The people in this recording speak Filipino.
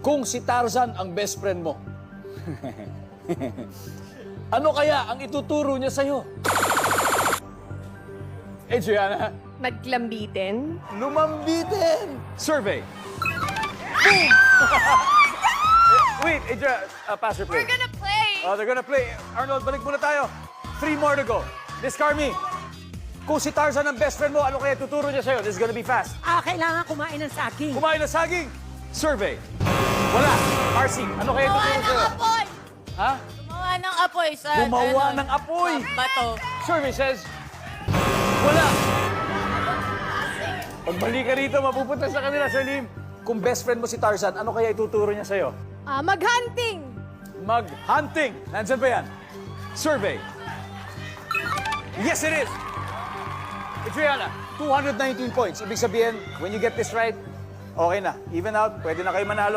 Kung si Tarzan ang best friend mo, ano kaya ang ituturo niya sa'yo? Adriana, Naglambitin. lumambitin! Survey. Boom! Wait, Adriana, pass your play. We're gonna play! Oh, they're gonna play. Arnold, balik muna tayo. 3 more to go. Miss Carmi, kung si Tarzan ang best friend mo, ano kaya tuturo niya sa'yo? This is gonna be fast. Kailangan kumain ng saging. Kumain ng saging. Survey. Wala. RC, ano kaya Gumawa tuturo ng sa'yo? apoy! Ha? Gumawa ng apoy sa... Gumawa ano, ng apoy. Bato. Survey says, wala. Pag mali ka rito, mapupunta sa kanila, Salim. Kung best friend mo si Tarzan, ano kaya ituturo niya sa'yo? Mag-hunting! Mag-hunting. Nandyan ba yan? Survey. Yes, it is. Adriana, 219 points. Ibig sabihin, when you get this right, okay na. Even out, pwede na kayo manalo.